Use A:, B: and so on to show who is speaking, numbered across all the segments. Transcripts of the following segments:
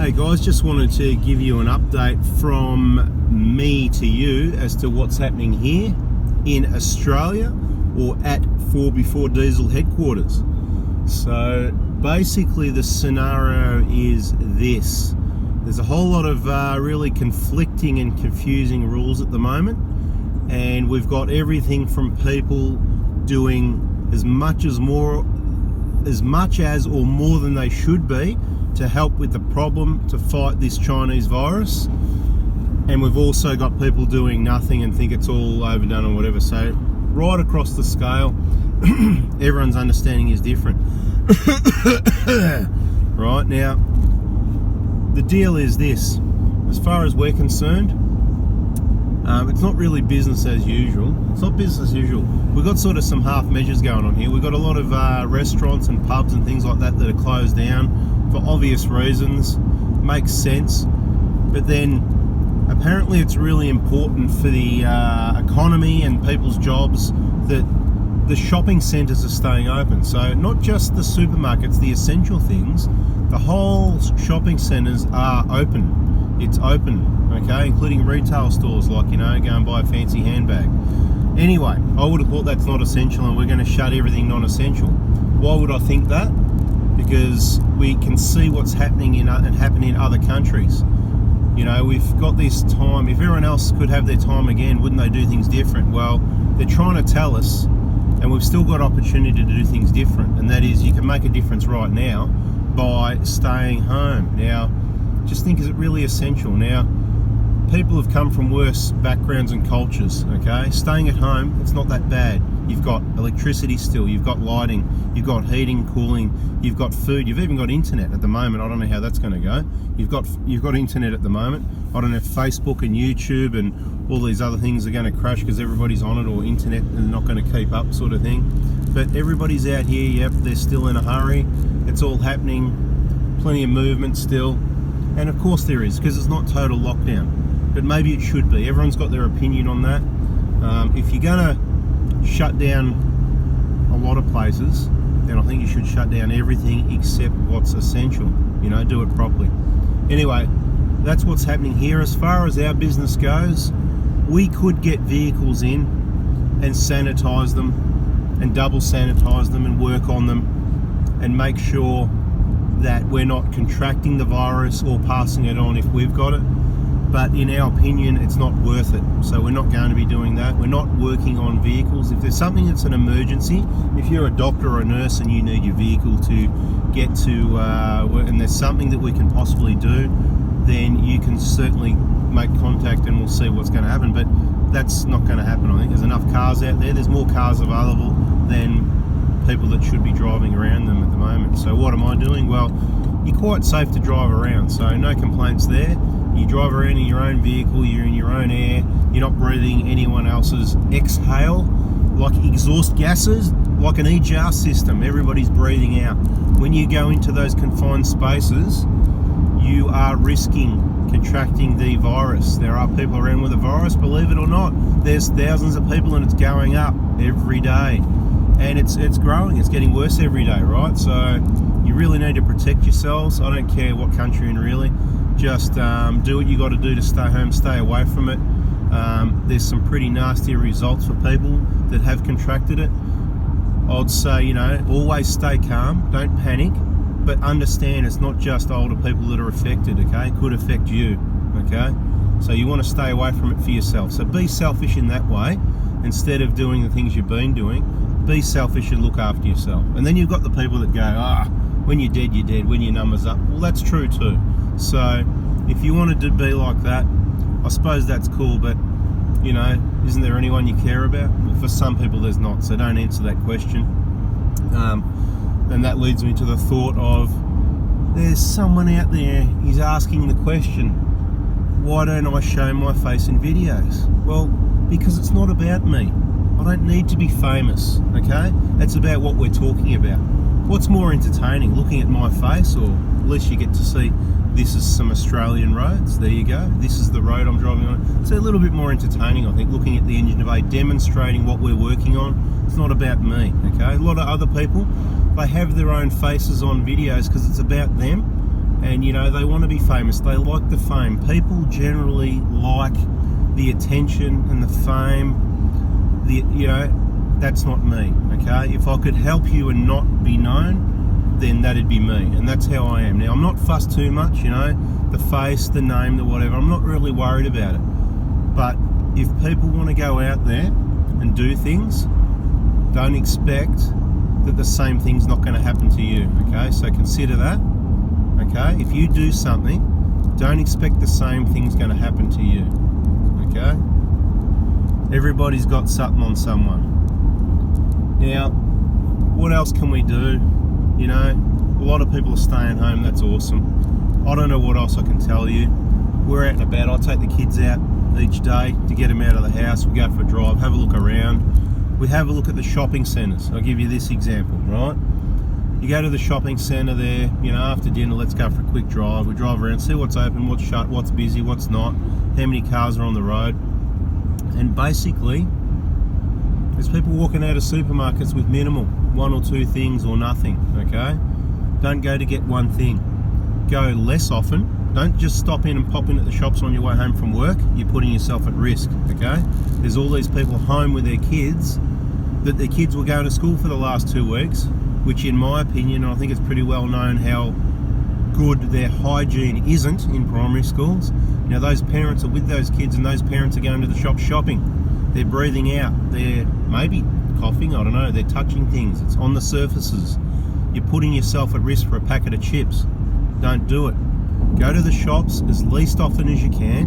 A: Hey guys, just wanted to give you an update from me to you as to what's happening here in Australia or at FOURBY4DIESEL headquarters. So basically the scenario is this. There's a whole lot of really conflicting and confusing rules at the moment, and we've got everything from people doing as much as or more than they should be to help with the problem, to fight this Chinese virus, and we've also got people doing nothing and think it's all overdone or whatever. So right across the scale, everyone's understanding is different. Right now, the deal is this: as far as we're concerned, it's not really business as usual. It's not business as usual. We've got sort of some half measures going on here. We've got a lot of restaurants and pubs and things like that are closed down for obvious reasons. Makes sense. But then apparently it's really important for the economy and people's jobs that the shopping centres are staying open. So not just the supermarkets, the essential things, the whole shopping centres are open. It's open, okay, including retail stores like, you know, go and buy a fancy handbag. Anyway, I would have thought that's not essential and we're going to shut everything non-essential. Why would I think that? Because we can see what's happening in other countries. You know, we've got this time. If everyone else could have their time again, wouldn't they do things different? Well, they're trying to tell us, and we've still got opportunity to do things different, and that is you can make a difference right now by staying home. Now, just think, is it really essential? Now, people have come from worse backgrounds and cultures, okay? Staying at home, it's not that bad. You've got electricity still, you've got lighting, you've got heating, cooling, you've got food, you've even got internet at the moment. I don't know how that's going to go. You've got internet at the moment. I don't know if Facebook and YouTube and all these other things are going to crash because everybody's on it, or internet and not going to keep up, sort of thing. But everybody's out here, yep, they're still in a hurry. It's all happening, plenty of movement still. And of course there is, because it's not total lockdown. But maybe it should be. Everyone's got their opinion on that. If you're going to shut down a lot of places, then I think you should shut down everything except what's essential. You know, do it properly. Anyway, that's what's happening here. As far as our business goes, we could get vehicles in and sanitize them and double sanitize them and work on them and make sure that we're not contracting the virus or passing it on if we've got it. But in our opinion, it's not worth it. So we're not going to be doing that. We're not working on vehicles. If there's something that's an emergency, if you're a doctor or a nurse and you need your vehicle to get to, and there's something that we can possibly do, then you can certainly make contact and we'll see what's going to happen. But that's not going to happen, I think. There's enough cars out there. There's more cars available than people that should be driving around them at the moment. So what am I doing? Well, you're quite safe to drive around, so no complaints there. You drive around in your own vehicle, you're in your own air, you're not breathing anyone else's exhale, like exhaust gases, like an EGR system, everybody's breathing out. When you go into those confined spaces, you are risking contracting the virus. There are people around with the virus, believe it or not. There's thousands of people and it's going up every day. And it's growing, it's getting worse every day, right? So you really need to protect yourselves. I don't care what country you're in, really. Just do what you got to do to stay home, stay away from it. There's some pretty nasty results for people that have contracted it. I'd say, you know, always stay calm, don't panic, but understand it's not just older people that are affected, okay? It could affect you, okay? So you want to stay away from it for yourself. So be selfish in that way. Instead of doing the things you've been doing, be selfish and look after yourself. And then you've got the people that go, when you're dead, you're dead, when your number's up. Well, that's true too. So if you wanted to be like that, I suppose that's cool, but you know, isn't there anyone you care about? Well, for some people there's not, so don't answer that question. And that leads me to the thought of, there's someone out there, he's asking the question, why don't I show my face in videos? Well, because it's not about me. I don't need to be famous, okay? It's about what we're talking about. What's more entertaining, looking at my face, or at least you get to see this is some Australian roads, there you go, this is the road I'm driving on. It's a little bit more entertaining, I think, looking at the engine debate, demonstrating what we're working on. It's not about me, okay? A lot of other people, they have their own faces on videos because it's about them, And you know, they want to be famous, they like the fame. People generally like the attention and the fame. You know, that's not me, okay? If I could help you and not be known, then that'd be me, and that's how I am. Now, I'm not fussed too much, you know, the face, the name, the whatever. I'm not really worried about it. But if people want to go out there and do things, don't expect that the same thing's not going to happen to you, okay? So consider that, okay? If you do something, don't expect the same thing's going to happen to you, okay? Everybody's got something on someone. Now, what else can we do? You know, a lot of people are staying home, that's awesome. I don't know what else I can tell you. We're out and about. I take the kids out each day to get them out of the house. We go for a drive, have a look around. We have a look at the shopping centres. I'll give you this example, right? You go to the shopping centre there, you know, after dinner, let's go for a quick drive. We drive around, see what's open, what's shut, what's busy, what's not, how many cars are on the road. And basically, there's people walking out of supermarkets with minimal, one or two things or nothing, okay? Don't go to get one thing. Go less often. Don't just stop in and pop in at the shops on your way home from work. You're putting yourself at risk, okay? There's all these people home with their kids, that their kids were going to school for the last 2 weeks, which in my opinion, and I think it's pretty well known how good their hygiene isn't in primary schools. Now those parents are with those kids and those parents are going to the shop shopping. They're breathing out, they're maybe coughing, I don't know, they're touching things, it's on the surfaces. You're putting yourself at risk for a packet of chips. Don't do it. Go to the shops as least often as you can.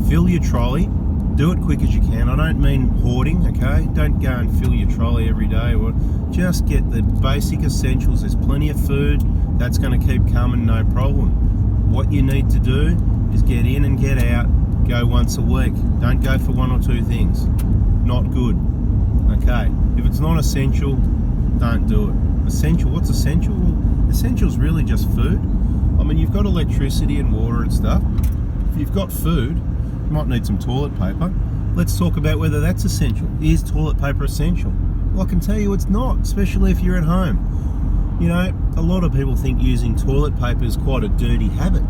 A: Fill your trolley. Do it quick as you can. I don't mean hoarding, okay? Don't go and fill your trolley every day. Or just get the basic essentials. There's plenty of food. That's going to keep coming, no problem. What you need to do is get in and get out. Go once a week. Don't go for one or two things. Not good. Okay. If it's not essential, don't do it. Essential, what's essential? Well, essential is really just food. I mean, you've got electricity and water and stuff. If you've got food, you might need some toilet paper. Let's talk about whether that's essential. Is toilet paper essential? Well, I can tell you it's not, especially if you're at home. You know, a lot of people think using toilet paper is quite a dirty habit.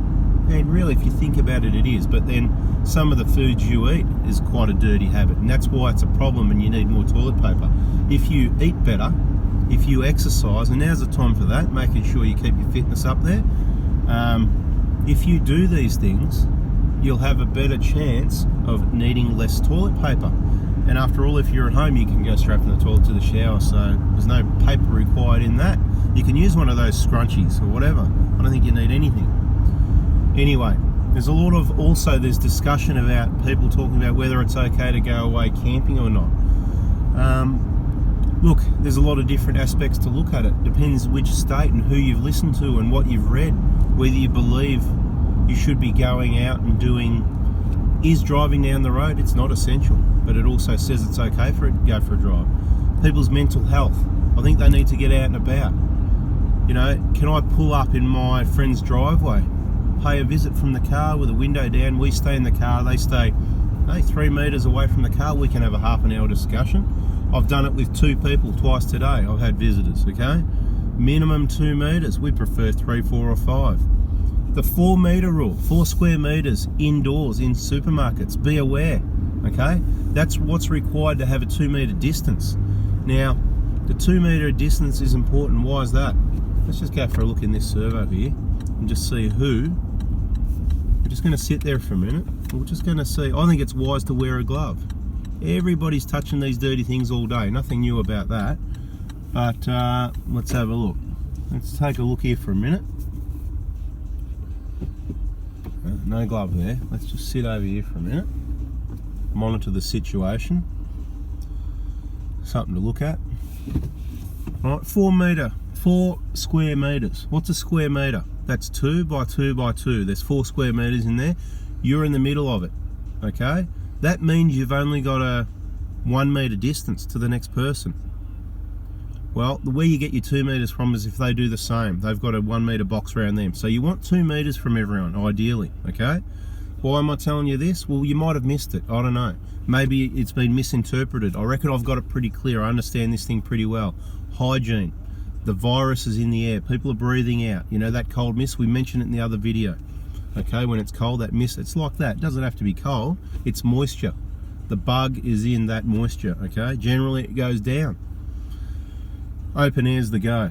A: And really, if you think about it, it is. But then some of the foods you eat is quite a dirty habit. And that's why it's a problem and you need more toilet paper. If you eat better, if you exercise, and now's the time for that, making sure you keep your fitness up there. If you do these things, you'll have a better chance of needing less toilet paper. And after all, if you're at home, you can go straight from the toilet to the shower, so there's no paper required in that. You can use one of those scrunchies or whatever. I don't think you need anything. Anyway, there's a lot of, also there's discussion about people talking about whether it's okay to go away camping or not. Look, there's a lot of different aspects to look at it. Depends which state and who you've listened to and what you've read, whether you believe you should be going out and doing, is driving down the road, it's not essential, but it also says it's okay for it to go for a drive. People's mental health, I think they need to get out and about. You know, can I pull up in my friend's driveway, pay a visit from the car with the window down, we stay in the car, they stay 3 metres away from the car, we can have a half an hour discussion. I've done it with 2 people twice today. I've had visitors, okay? Minimum 2 metres. We prefer 3, 4 or 5. The 4 metre rule, 4 square metres indoors in supermarkets. Be aware, okay? That's what's required to have a 2 metre distance. Now, the 2 metre distance is important. Why is that? Let's just go for a look in this servo here and just see who. We're just going to sit there for a minute. We're just going to see. I think it's wise to wear a glove. Everybody's touching these dirty things all day. Nothing new about that. But let's have a look. Let's take a look here for a minute. No glove there. Let's just sit over here for a minute. Monitor the situation. Something to look at. All right, 4 square metres. What's a square metre? That's 2 by 2 by 2. There's 4 square metres in there. You're in the middle of it, okay? That means you've only got a 1 metre distance to the next person. Well, where you get your 2 metres from is if they do the same. They've got a 1 metre box around them. So you want 2 metres from everyone, ideally, okay? Why am I telling you this? Well, you might have missed it. I don't know. Maybe it's been misinterpreted. I reckon I've got it pretty clear. I understand this thing pretty well. Hygiene. The virus is in the air. People are breathing out. You know, that cold mist, we mentioned it in the other video. Okay, when it's cold, that mist, it's like that. It doesn't have to be cold. It's moisture. The bug is in that moisture, okay? Generally, it goes down. Open air's the go.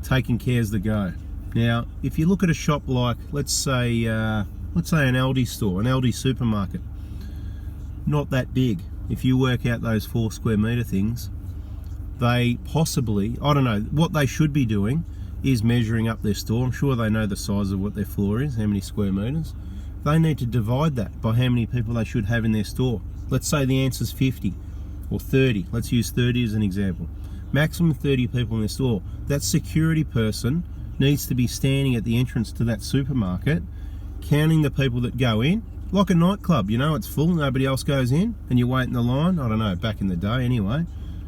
A: Taking care's the go. Now, if you look at a shop like, let's say an Aldi store, an Aldi supermarket, not that big. If you work out those 4 square metre things, they possibly, I don't know, what they should be doing is measuring up their store. I'm sure they know the size of what their floor is, how many square metres. They need to divide that by how many people they should have in their store. Let's say the answer's 50 or 30. Let's use 30 as an example. Maximum 30 people in their store. That security person needs to be standing at the entrance to that supermarket, counting the people that go in, like a nightclub. You know, it's full, nobody else goes in, and you wait in the line. I don't know, back in the day anyway.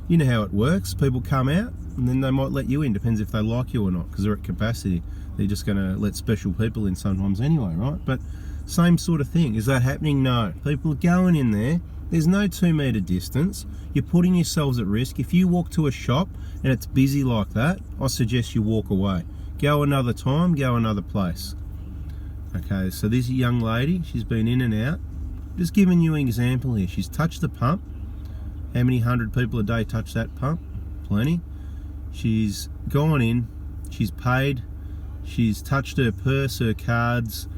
A: You know how it works. People come out, and then they might let you in. Depends if they like you or not, because they're at capacity. They're just going to let special people in sometimes anyway, right? But same sort of thing. Is that happening? No. People are going in there. There's no 2 metre distance. You're putting yourselves at risk. If you walk to a shop and it's busy like that, I suggest you walk away. Go another time, go another place. Okay, so this young lady, she's been in and out. Just giving you an example here. She's touched the pump. How many 100 people a day touch that pump? Plenty. She's gone in, she's paid, she's touched her purse, her cards,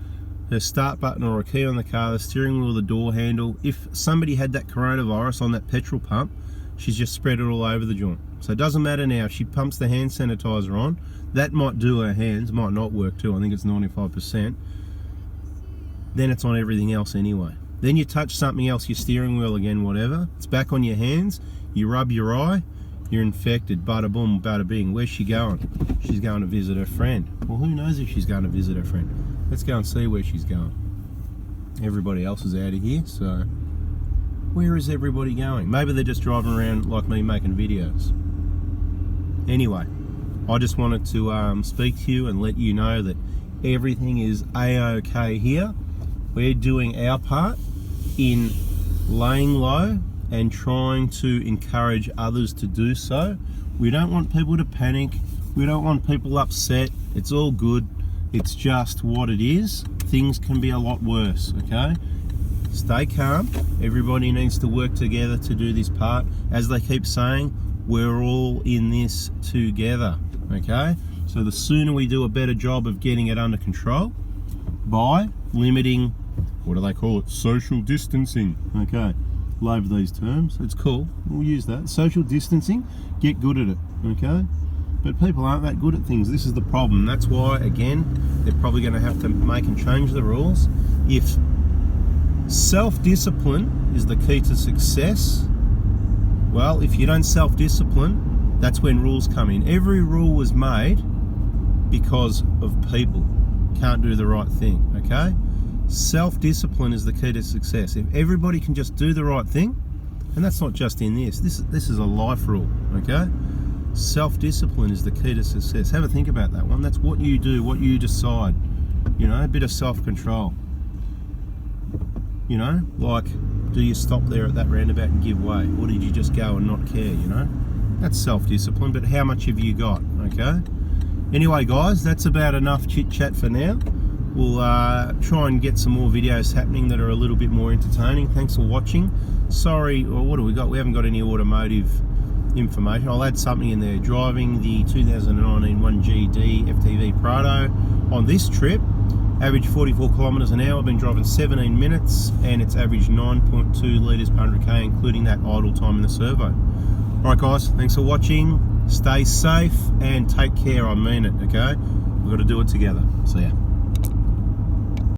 A: her start button or a key on the car, the steering wheel, the door handle. If somebody had that coronavirus on that petrol pump, she's just spread it all over the joint. So it doesn't matter now. If she pumps the hand sanitizer on, that might do her hands, might not work too. I think it's 95%. Then it's on everything else anyway. Then you touch something else, your steering wheel again, whatever. It's back on your hands. You rub your eye, you're infected. Bada boom, bada bing. Where's she going? She's going to visit her friend. Well, who knows if she's going to visit her friend? Let's go and see where she's going. Everybody else is out of here, so where is everybody going? Maybe they're just driving around like me making videos. Anyway, I just wanted to speak to you and let you know that everything is A-OK here. We're doing our part in laying low and trying to encourage others to do so. We don't want people to panic. We don't want people upset. It's all good. It's just what it is. Things can be a lot worse, okay? Stay calm. Everybody needs to work together to do this part. As they keep saying, we're all in this together, okay? So the sooner we do a better job of getting it under control by limiting, what do they call it? Social distancing, okay? Love these terms. It's cool. We'll use that. Social distancing, get good at it, okay? But people aren't that good at things. This is the problem. That's why, again, they're probably going to have to make and change the rules. If self-discipline is the key to success, well, if you don't self-discipline, that's when rules come in. Every rule was made because of people can't do the right thing, okay? Self-discipline is the key to success. If everybody can just do the right thing, and that's not just in this is a life rule, okay? Self-discipline is the key to success. Have a think about that one. That's what you do, what you decide. You know, a bit of self-control. You know, like, do you stop there at that roundabout and give way? Or did you just go and not care, you know? That's self-discipline, but how much have you got, okay? Anyway, guys, that's about enough chit-chat for now. We'll try and get some more videos happening that are a little bit more entertaining. Thanks for watching. Sorry, or what do we got? We haven't got any automotive information. I'll add something in there. Driving the 2019 1GD FTV Prado on this trip. Average 44 kilometers an hour. I've been driving 17 minutes and it's averaged 9.2 litres per 100k, including that idle time in the servo. Alright guys, thanks for watching. Stay safe and take care, I mean it, okay? We've got to do it together. See ya.